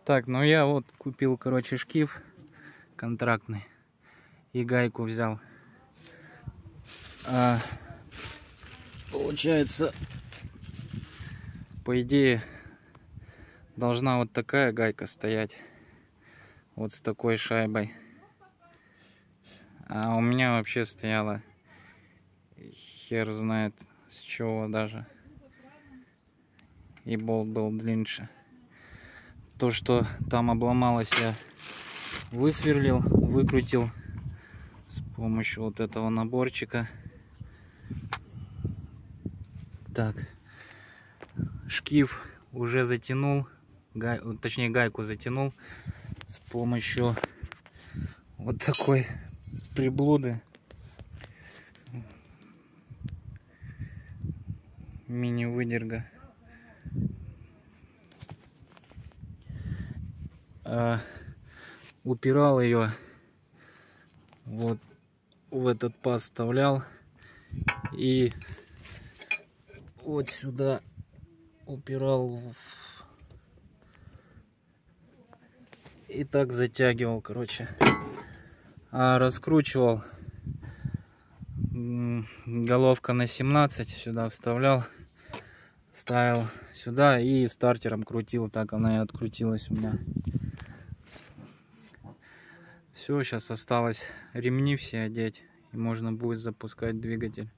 Так, ну я вот купил, короче, шкив контрактный и гайку взял. Получается, по идее, должна вот такая гайка стоять. Вот с такой шайбой. А у меня вообще стояла хер знает с чего даже. И болт был длиннее. То, что там обломалось, я высверлил, выкрутил с помощью вот этого наборчика. Так, шкив уже затянул, точнее гайку затянул с помощью вот такой приблуды. Мини-выдерга. Упирал ее вот в этот паз, вставлял и вот сюда упирал и так затягивал, короче. Раскручивал, головка на 17 сюда вставлял, ставил сюда и стартером крутил, так она и открутилась у меня. Все, сейчас осталось ремни все одеть, и можно будет запускать двигатель.